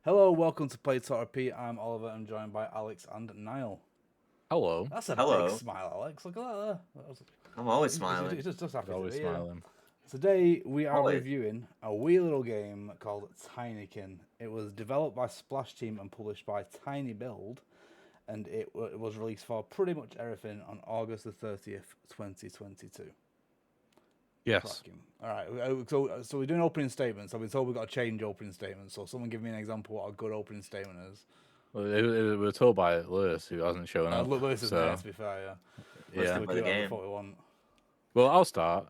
Hello, welcome to Play Talk Repeat. I'm Oliver. I'm joined by Alex and Niall. Hello. That's a big Hello. smile, Alex. Look at that. I'm always He's smiling. just happy to Always be here. smiling. Today we are Always. reviewing a wee little game called Tinykin. It was developed by Splash Team and published by Tiny Build, and it was released for pretty much everything on August the 30th, 2022. Yes. Cracking. All right, so we're doing opening statements. I've been told we've got to change opening statements. So someone give me an example of what a good opening statement is. Well, we were told by Lewis, who hasn't shown up. Lewis isn't so here, to be fair, yeah. Let's yeah. We play do the whatever the game. fuck we want. Well, I'll start.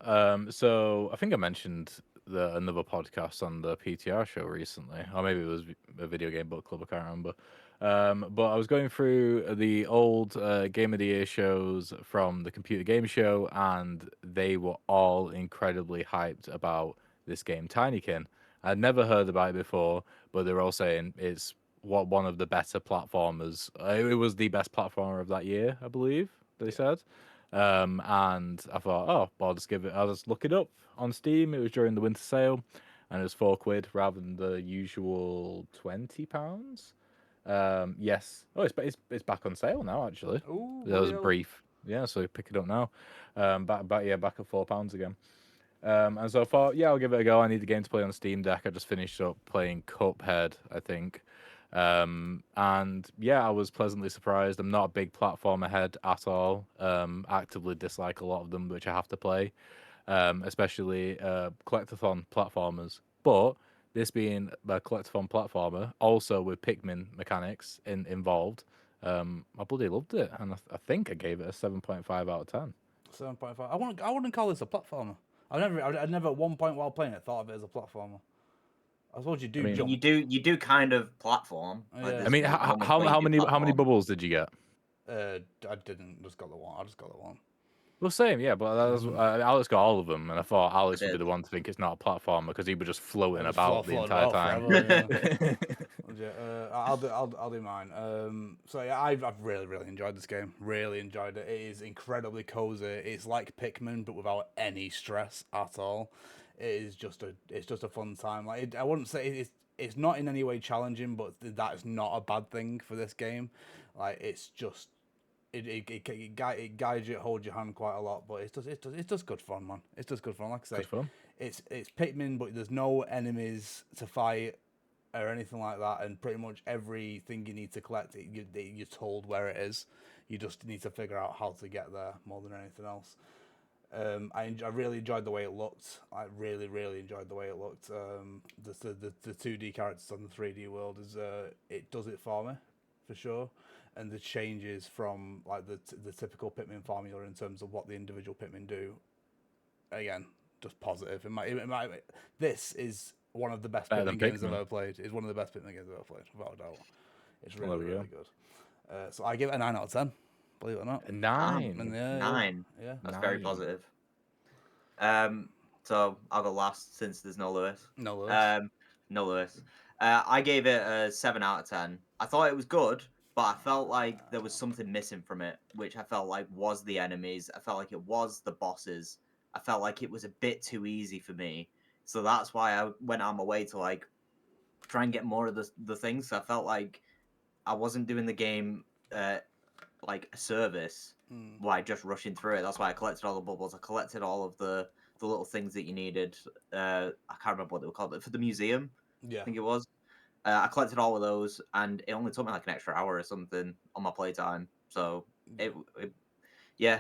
So I think I mentioned another podcast on the PTR show recently, or maybe it was a video game book club. I can't remember. But I was going through the old Game of the Year shows from the Computer Game Show, and they were all incredibly hyped about this game, Tinykin. I'd never heard about it before, but they're all saying it's one of the better platformers. It was the best platformer of that year, I believe they said. And I thought, oh, well, I'll just look it up on Steam. It was during the winter sale, and it was £4 rather than the usual £20. Yes. Oh, it's back on sale now. Actually, Ooh, there was a hell. brief. Yeah, so pick it up now. Back at £4 again. And so I thought, yeah, I'll give it a go. I need the game to play on Steam Deck. I just finished up playing Cuphead, I think. And yeah, I was pleasantly surprised. I'm not a big platformer head at all. Actively dislike a lot of them, which I have to play, especially collectathon platformers. But this being a collectathon platformer, also with Pikmin mechanics involved, I bloody loved it, and I think I gave it a 7.5 out of 10. 7.5. I wouldn't call this a platformer. I'd never at one point while playing it thought of it as a platformer. I suppose you do I mean, jump. You do kind of platform. Yeah. Like I mean, there's moments how where you do many platform. bubbles did you get? I didn't just got the one. I just got the one. Well, same, yeah, but that was, Alex got all of them, and I thought Alex would be did. the one to think it's not a platformer because he was just floating Just about the floated entire about time. forever, yeah. I'll do mine. So yeah, I've really enjoyed this game. Really enjoyed it. It is incredibly cozy. It's like Pikmin, but without any stress at all. It's just a fun time. I wouldn't say it's not in any way challenging, but that is not a bad thing for this game. Like it's just it guides you, holds your hand quite a lot, but it's just good fun, man. It's just good fun. Like I say, Good fun. it's Pikmin, but there's no enemies to fight or anything like that, and pretty much everything you need to collect, you're told where it is. You just need to figure out how to get there more than anything else. I really enjoyed the way it looked. I really enjoyed the way it looked. The 2D characters on the 3D world it does it for me, for sure. And the changes from like the typical Pikmin formula in terms of what the individual Pikmin do, again, just positive. This is one of the best Better than Pikmin games I've Pikmin. ever played. It's one of the best Pikmin games I've ever played, without a doubt. It's Well, really there we good. So I give it a 9 out of 10. Believe it or not. go. 9. And 9. Yeah. That's very 9. positive. So I'll go last since there's no Lewis. No Lewis. No Lewis. I gave it a 7 out of 10. I thought it was good, but I felt like there was something missing from it, which I felt like was the enemies. I felt like it was the bosses. I felt like it was a bit too easy for me. So that's why I went on my way to like try and get more of the things. So I felt like I wasn't doing the game like a service by just rushing through it. That's why I collected all the bubbles. I collected all of the little things that you needed. I can't remember what they were called for the museum. Yeah. I think it was. I collected all of those, and it only took me like an extra hour or something on my playtime. So yeah,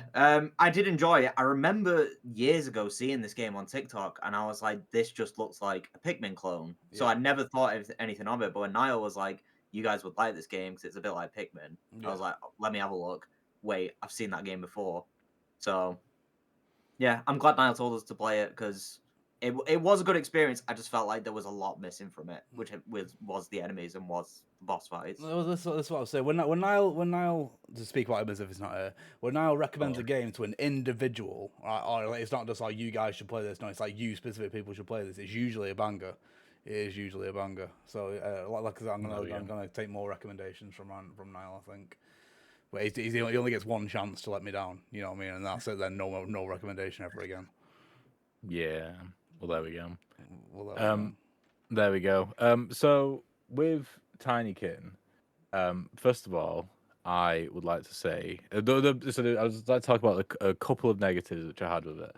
I did enjoy it. I remember years ago seeing this game on TikTok, and I was like, "This just looks like a Pikmin clone." So Yeah. I never thought anything of it. But when Niall was like, "You guys would like this game because it's a bit like Pikmin," I was like, "Let me have a look." Wait, I've seen that game before. So yeah, I'm glad Niall told us to play it because it was a good experience. I just felt like there was a lot missing from it, which was the enemies and was the boss fights. That's what I was saying. When Niall to speak about him as if it's not her. When Niall recommends a game to an individual, or like, it's not just like you guys should play this. No, it's like you specific people should play this. It's usually a banger. It is usually a banger. So like I said, I'm gonna take more recommendations from Niall. I think. But he only gets one chance to let me down. You know what I mean? And that's it. Then no recommendation ever again. Yeah. Well, there we go. Well, There we go. So with Tinykin, first of all, I would like to say, I would like to talk about a couple of negatives which I had with it.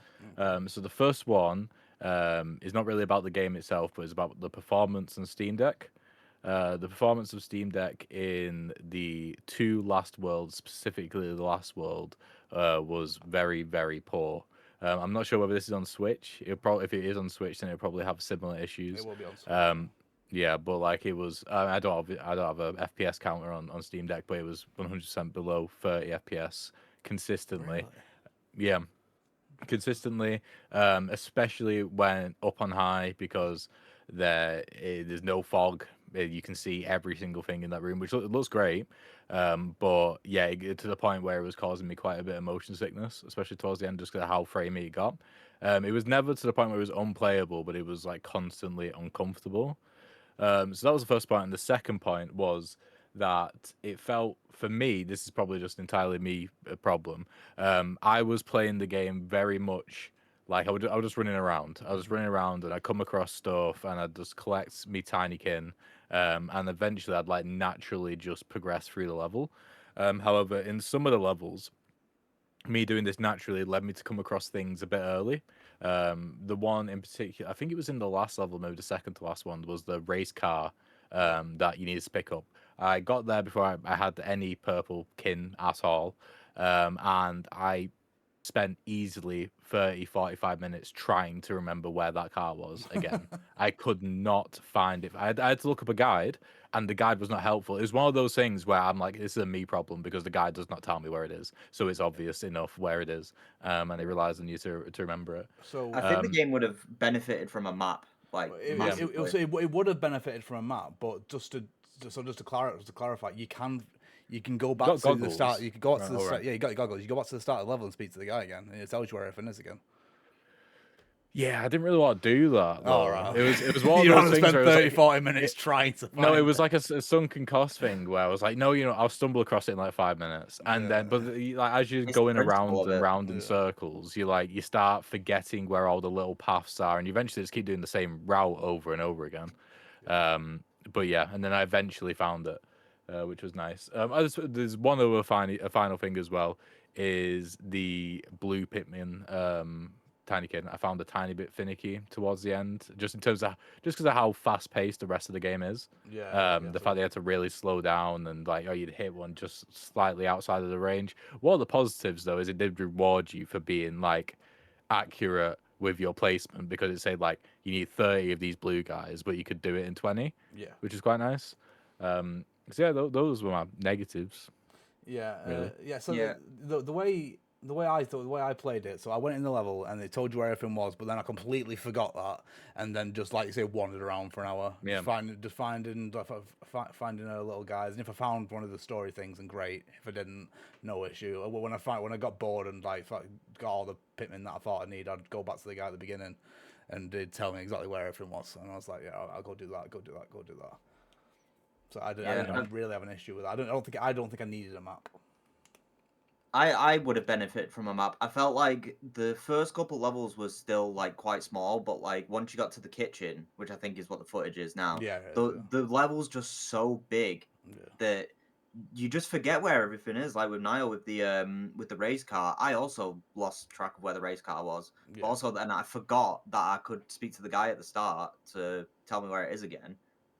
So the first one is not really about the game itself, but it's about the performance on Steam Deck. The performance of Steam Deck in the two last worlds, specifically the last world, was very, very poor. I'm not sure whether this is on Switch. If it is on Switch, then it'll probably have similar issues. It will be on Switch. Yeah, but like it was, I don't have a FPS counter on Steam Deck, but it was 100% below 30 FPS consistently. Really? Yeah, consistently, especially when up on high because there's no fog. You can see every single thing in that room, which looks great. But yeah, to the point where it was causing me quite a bit of motion sickness, especially towards the end, just because of how framey it got. It was never to the point where it was unplayable, but it was like constantly uncomfortable. So that was the first point, and the second point was that it felt for me. This is probably just entirely me a problem. I was playing the game very much like I was just running around. I was running around, and I come across stuff, and I'd just collect me Tinykin, and eventually I'd like naturally just progress through the level. However, in some of the levels, me doing this naturally led me to come across things a bit early. The one in particular, I think it was in the last level, maybe the second to last one, was the race car that you needed to pick up. I got there before I had any purple kin at all, and I spent easily 30, 45 minutes trying to remember where that car was again. I could not find it. I had to look up a guide, and the guide was not helpful. It was one of those things where I'm like, this is a me problem because the guide does not tell me where it is. So it's obvious enough where it is, and it relies on you to remember it. So I think the game would have benefited from a map, like massively. it would have benefited from a map, but just to clarify, you can go back to the start. You can go back to the start. Yeah, you got your goggles. You go back to the start of the level and speak to the guy again, and it tells you where everything is again. Yeah, I didn't really want to do that. Oh, right. It was one You of don't those spend things where it was 30, like, 40 minutes trying to find no, it was like a sunken cost thing where I was like, no, I'll stumble across it in like 5 minutes, and then but like as you're It's going the around principle of and it. round in circles, you start forgetting where all the little paths are, and you eventually just keep doing the same route over and over again. But yeah, and then I eventually found it, which was nice. There's one other final thing as well, is the blue Pikmin Tinykin. I found a tiny bit finicky towards the end, just in terms of because of how fast paced the rest of the game is. The fact they had to really slow down and like, you'd hit one just slightly outside of the range. One of the positives though is it did reward you for being like accurate with your placement, because it said like you need 30 of these blue guys, but you could do it in 20. Yeah, which is quite nice. So yeah, those were my negatives. yeah, Really? yeah. So Yeah. the way I played it, so I went in the level and they told you where everything was, but then I completely forgot that, and then just like you say, wandered around for an hour, Yeah. finding a little guys, and if I found one of the story things, and great. If I didn't, no issue. When I got bored and like got all the Pikmin that I thought I need, I'd go back to the guy at the beginning, and they'd tell me exactly where everything was, and I was like, yeah, I'll go do that, go do that. So I didn't really have an issue with that. I don't think I needed a map. I would have benefited from a map. I felt like the first couple levels was still like quite small, but like once you got to the kitchen, which I think is what the footage is now, Yeah, the level's just so big that you just forget where everything is. Like with Niall with the race car, I also lost track of where the race car was. Yeah. But also then I forgot that I could speak to the guy at the start to tell me where it is again.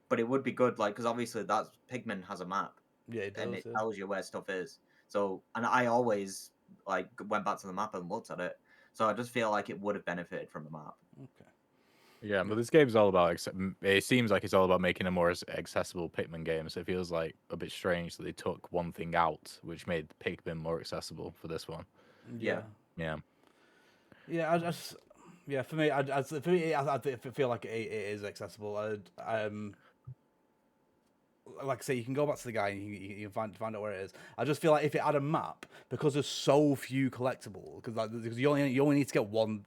But it would be good, like, because obviously that's Pikmin has a map. Yeah, it does, and it yeah. tells you where stuff is. So, and I always like went back to the map and looked at it. So I just feel like it would have benefited from a map. Okay. Yeah, but this game's all about. It seems like it's all about making a more accessible Pikmin game. So it feels like a bit strange that they took one thing out, which made Pikmin more accessible for this one. Yeah. Yeah. Yeah, for me, I feel like it is accessible. Like I say, you can go back to the guy and you can find out where it is. I just feel like if it had a map, because there's so few collectibles, because you only need to get one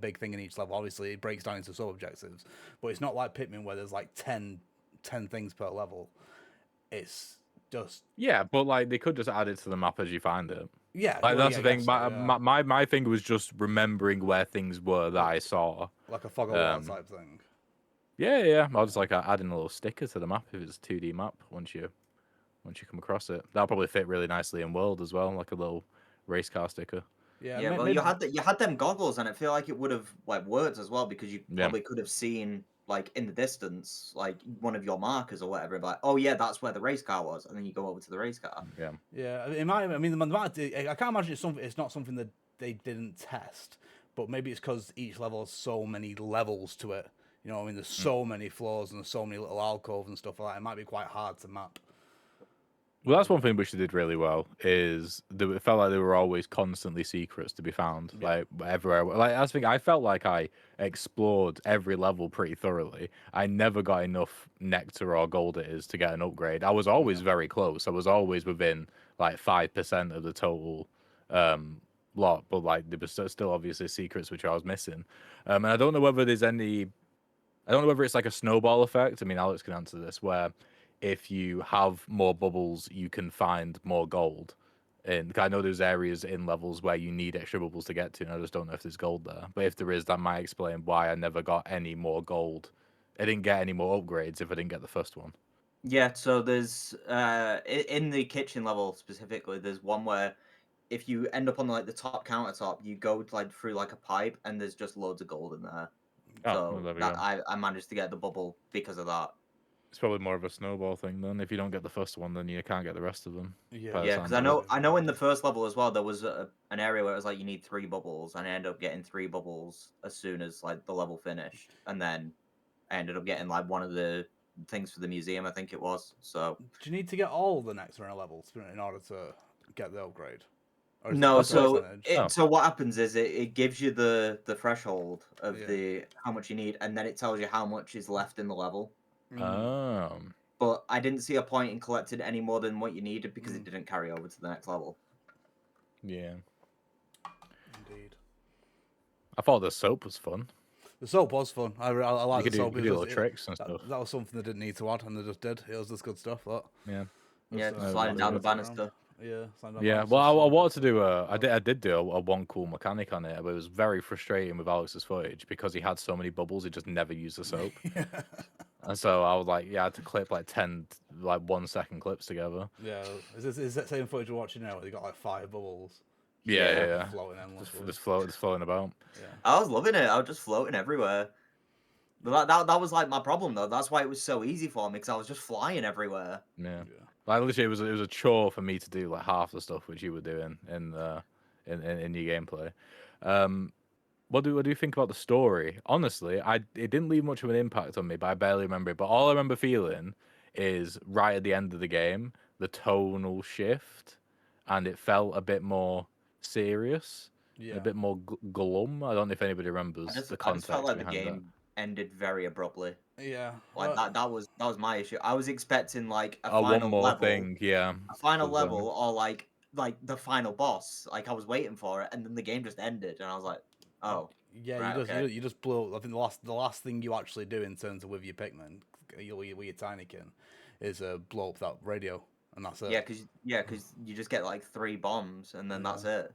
big thing in each level. Obviously, it breaks down into sub objectives, but it's not like Pikmin where there's like 10 things per level. It's just but like they could just add it to the map as you find it. Yeah, like that's the thing. So, my thing was just remembering where things were that I saw, like a fog of war type thing. Yeah. I'll just like add in a little sticker to the map if it's a 2D map once you come across it. That'll probably fit really nicely in World as well, like a little race car sticker. Yeah, Yeah, well, maybe, you had them goggles, and I feel like it would have like worked as well because you Yeah. probably could have seen like in the distance like one of your markers or whatever. Like, oh yeah, that's where the race car was, and then you go over to the race car. Yeah. yeah. It might. I mean, I can't imagine it's something. It's not something that they didn't test, but maybe it's because each level has so many levels to it. You know, what I mean, there's so many floors and there's so many little alcoves and stuff like that. It might be quite hard to map. Well, that's one thing which they did really well is it felt like there were always constantly secrets to be found, Yeah. like everywhere. Like I felt like I explored every level pretty thoroughly. I never got enough nectar or gold it is to get an upgrade. I was always very close. I was always within like 5% of the total lot, but like there was still obviously secrets which I was missing. And I don't know whether there's any. I don't know whether it's like a snowball effect. I mean, Alex can answer this, where if you have more bubbles, you can find more gold. And I know there's areas in levels where you need extra bubbles to get to, and I just don't know if there's gold there. But if there is, that might explain why I never got any more gold. I didn't get any more upgrades if I didn't get the first one. Yeah, so there's in the kitchen level specifically, there's one where if you end up on like the top countertop, you go like through like a pipe, and there's just loads of gold in there. Oh, well, So there we that go. I managed to get the bubble because of that. It's probably more of a snowball thing then. If you don't get the first one, then you can't get the rest of them. Yeah. By the Yeah, because sounds of it. I know in the first level as well, there was an area where it was like you need 3 bubbles, and I ended up getting 3 bubbles as soon as like the level finished, and then I ended up getting like one of the things for the museum, I think it was. So Do you need to get all the next runner levels in order to get the upgrade? Or is it no, just a so percentage? Oh. so what happens is it gives you the threshold of Yeah. the how much you need, and then it tells you how much is left in the level. Oh. But I didn't see a point in collecting any more than what you needed because it didn't carry over to the next level. Yeah. Indeed. I thought the soap was fun. The soap was fun. I like You the could soap. do little tricks and stuff. That was something they didn't need to add, and they just did. It was just good stuff. That. Yeah. Yeah, Just, sliding really down the good. banister. Yeah. sliding down Yeah, banisters, well, I so wanted good to stuff. do I did do a one cool mechanic on it, but it was very frustrating with Alex's footage because he had so many bubbles, he just never used the soap. And so I was like, yeah, I had to clip like 10, like 1 second clips together. Yeah. Is that same footage we're watching now? Where they got like 5 bubbles. Yeah. Floating endlessly. Just floating about. Yeah. I was loving it. I was just floating everywhere. But that was like my problem though. That's why it was so easy for me because I was just flying everywhere. Yeah. Like literally, it was a chore for me to do like half the stuff which you were doing in your gameplay. What do you think about the story? Honestly, it didn't leave much of an impact on me, but I barely remember it. But all I remember feeling is right at the end of the game, the tonal shift, and it felt a bit more serious, Yeah. a bit more glum. I don't know if anybody remembers the I just context felt like the behind that. game ended very abruptly. Yeah. Like that was my issue. I was expecting like a Oh, one final more level, thing, yeah. a final 'cause, level, or like the final boss. Like I was waiting for it, and then the game just ended, and I was like, oh, Yeah, right, you okay. just blow. I think the last thing you actually do in terms of with your Pikmin, with your Tinykin, is blow up that radio, and that's it. Yeah, because you just get like 3 bombs, and then that's it.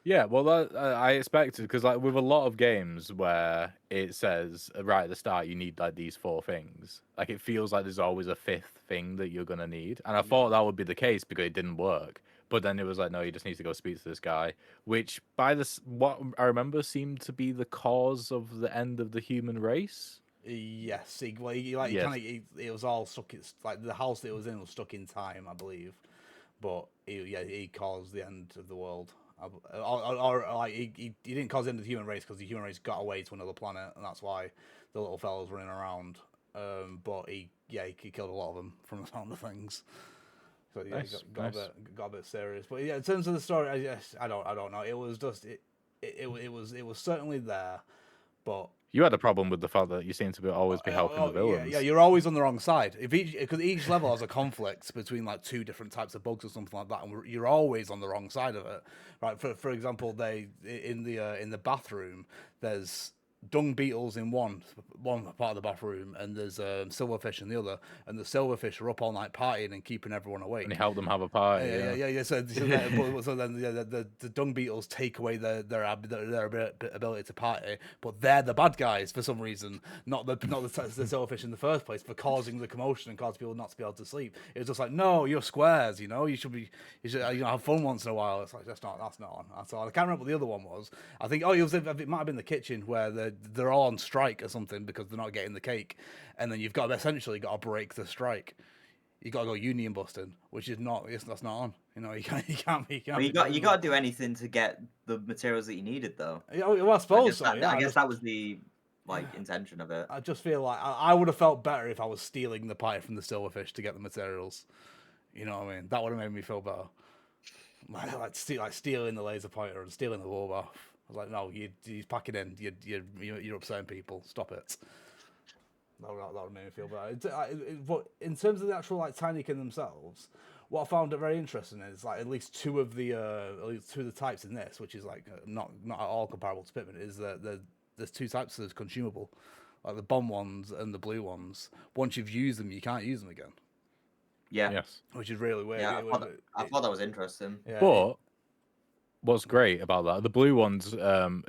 Yeah, well, that, I expected because like with a lot of games where it says right at the start you need like these 4 things, like it feels like there's always a 5th thing that you're gonna need, and I thought that would be the case because it didn't work. But then it was like, no, you just need to go speak to this guy, which by this what I remember seemed to be the cause of the end of the human race. Yes, it was all stuck. It's like the house that it was in was stuck in time, I believe. But he caused the end of the world. Or like he didn't cause the end of the human race because the human race got away to another planet, and that's why the little fella's running around. But he killed a lot of them from the sound of things. So yeah, Nice, got nice. a bit serious. But yeah, in terms of the story, I don't know. It was just it was certainly there, but You had a problem with the fact that you seem to always be helping the villains. yeah, you're always on the wrong side. Because each level has a conflict between like 2 different types of bugs or something like that, and you're always on the wrong side of it. Right? For example, they in the bathroom, there's dung beetles in one part of the bathroom, and there's silverfish in the other, and the silverfish are up all night partying and keeping everyone awake. And he helped them have a party. Yeah. So then the dung beetles take away their ability to party, but they're the bad guys for some reason, not the silverfish in the first place, for causing the commotion and causing people not to be able to sleep. It was just like, no, you're squares, you should have fun once in a while. It's like that's not on. That's all. I can't remember what the other one was. I think it might have been the kitchen where they're all on strike or something because they're not getting the cake, and then you've essentially got to break the strike. You got to go union busting, which is that's not on. You can't. You got to do anything to get the materials that you needed, though. Yeah, well, I suppose so. I guess that was the intention of it. I just feel like I would have felt better if I was stealing the pie from the silverfish to get the materials. You know what I mean? That would have made me feel better. Like stealing the laser pointer and stealing the warbath. I was like, no, he's packing in. You're upsetting people. Stop it. That would make me feel better. But in terms of the actual Tinykin themselves, what I found very interesting is at least two of the types in this, which is not at all comparable to Pikmin, is that there's two types of consumable, like the bomb ones and the blue ones. Once you've used them, you can't use them again. Yeah. Yes. Which is really weird. Yeah, I thought that was interesting. Yeah, But what's great about that, the blue ones, so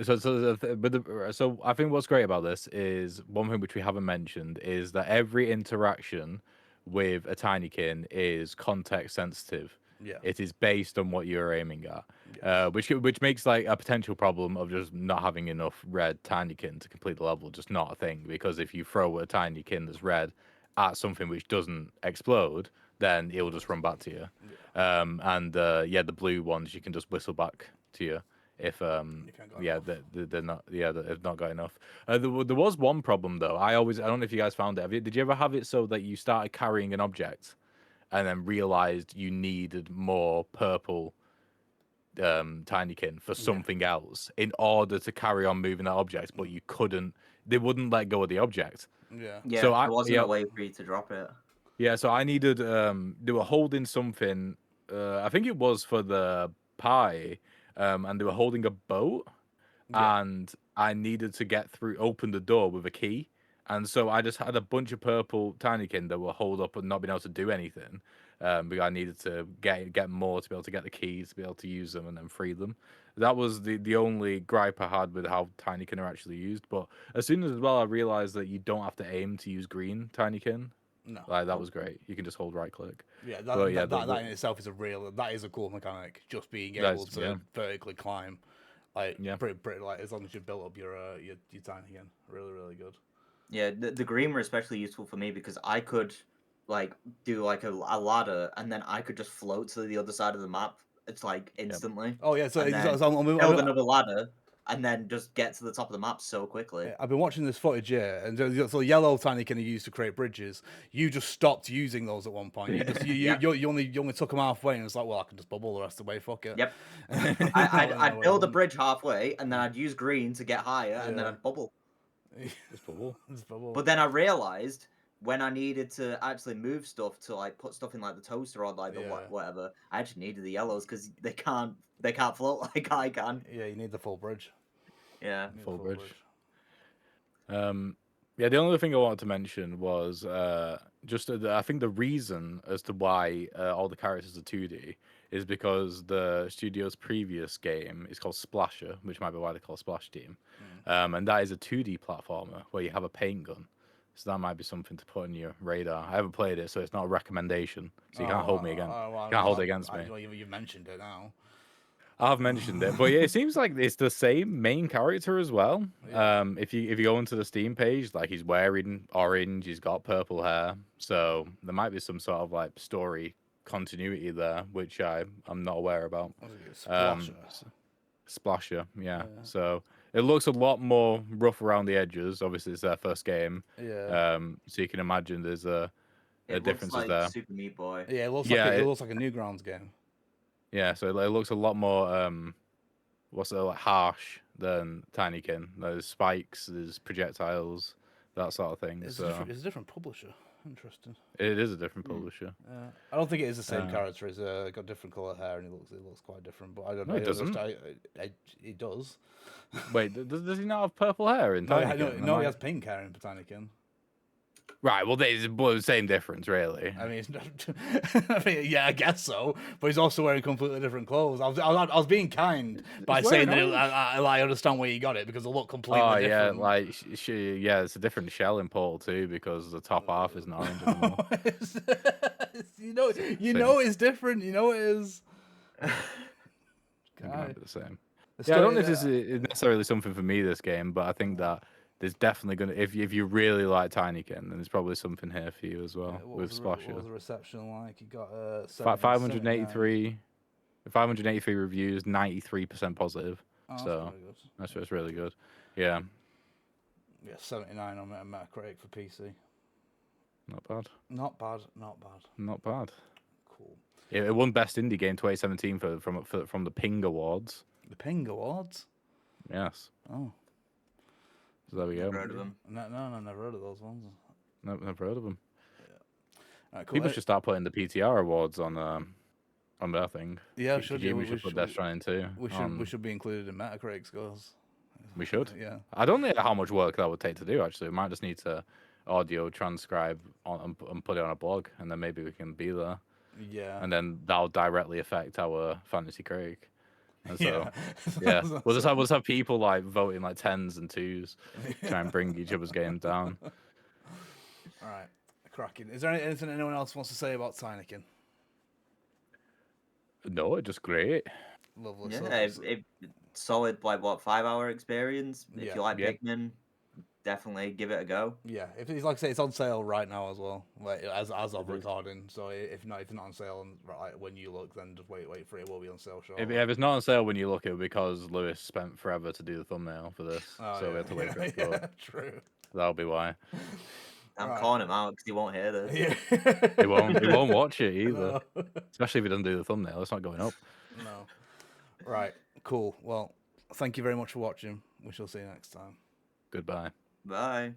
I think what's great about this is one thing which we haven't mentioned is that every interaction with a Tinykin is context sensitive. Yeah. It is based on what you're aiming at, which makes a potential problem of just not having enough red Tinykin to complete the level just not a thing, because if you throw a Tinykin that's red at something which doesn't explode, then it'll just run back to you. The blue ones you can just whistle back to you if they're not they've not got enough. There was one problem though. I don't know if you guys found it. Did you ever have it so that you started carrying an object and then realized you needed more purple Tinykin for something else in order to carry on moving that object, but you couldn't? They wouldn't let go of the object. Yeah. So there wasn't a way for you to drop it. Yeah, so I needed they were holding something, I think it was for the pie, and they were holding a boat, and I needed to open the door with a key, and so I just had a bunch of purple Tinykin that were holed up and not being able to do anything, because I needed to get more to be able to get the keys, to be able to use them and then free them. That was the only gripe I had with how Tinykin are actually used, but as soon as I realized that you don't have to aim to use green Tinykin. No. That was great. You can just hold right click. Yeah, that in itself is a cool mechanic. Just being able to vertically climb, pretty as long as you've built up your Tinykin, really really good. Yeah, the green were especially useful for me because I could do a ladder and then I could just float to the other side of the map. It's instantly. Oh yeah, so build another ladder. And then just get to the top of the map so quickly. Yeah, I've been watching this footage here, and so yellow Tinykin are used to create bridges. You just stopped using those at one point. You only took them halfway, and it's like, well, I can just bubble the rest of the way. Fuck it. Yep. I'd build a bridge halfway, and then I'd use green to get higher, and then I'd bubble. Just bubble. But then I realized when I needed to actually move stuff to put stuff in the toaster or whatever, I actually needed the yellows because they can't float like I can. Yeah, you need the full bridge. Yeah, full bridge. The only thing I wanted to mention was I think the reason as to why all the characters are 2D is because the studio's previous game is called Splasher, which might be why they call Splash Team, and that is a 2D platformer where you have a paint gun. So that might be something to put on your radar. I haven't played it, so it's not a recommendation. So you can't hold me again. Can't hold it against me. You mentioned it now. I've mentioned it, but yeah, it seems like it's the same main character as well. Yeah. If you go into the Steam page, he's wearing orange, he's got purple hair, so there might be some sort of story continuity there, which I'm not aware about. Splasher, yeah. So it looks a lot more rough around the edges. Obviously, it's their first game. Yeah. So you can imagine there's a difference there. Super Meat Boy. Yeah, it looks like a Newgrounds game. Yeah, so it looks a lot more harsh than Tinykin. There's spikes, there's projectiles, that sort of thing. It's a different publisher. Interesting. It is a different publisher. I don't think it is the same character. He's got different color hair and he looks quite different. But I don't know. No, he doesn't. He does. Wait, does he not have purple hair in Tinykin? No, he has pink hair in Tinykin. Right, well, there's the same difference, really. I mean, it's not, I mean, yeah, I guess so. But he's also wearing completely different clothes. I was being kind by saying that I understand where you got it because they look completely different. Yeah, like it's a different shell in Portal 2 because the top half isn't orange anymore. you know it's different. You know it is. I think it might be the same. I don't know if this is necessarily something for me, this game, but I think that there's definitely going to, if you really like Tinykin, then there's probably something here for you as well with Splasher. What was the reception like? You got 583 reviews, 93% positive. Oh, so that's really good. Yeah. Yeah, 79 on Metacritic for PC. Not bad. Not bad. Cool. Yeah, it won Best Indie Game 2017 from the Ping Awards. The Ping Awards? Yes. Oh. So there we go. Never heard of them. No, never heard of those ones. No, never heard of them. Yeah. Right, cool. People should start putting the PTR awards on their thing. Yeah, we should put Death Stranding 2. We should be included in Metacritic scores. We should. Yeah. I don't know how much work that would take to do. Actually, we might just need to audio transcribe and put it on a blog, and then maybe we can be there. Yeah. And then that'll directly affect our fantasy critic. And so, yeah, we'll just have people like voting like 10s and 2s, try and bring each other's games down. All right, cracking. Is there anything anyone else wants to say about Tinykin? No, it's just great. Lovely. Yeah, solid, like, what, 5-hour experience. If you like Pikmin, definitely give it a go. Yeah, if it's like I say, it's on sale right now as well, like as of recording. So if not on sale when you look, then just wait for it. It will be on sale shortly. If it's not on sale when you look, it'll be because Lewis spent forever to do the thumbnail for this, so we had to wait for it to go up. True. That'll be why. I'm calling him out because he won't hear this. Yeah. He won't watch it either. No. Especially if he doesn't do the thumbnail. It's not going up. No. Right. Cool. Well, thank you very much for watching. We shall see you next time. Goodbye. Bye.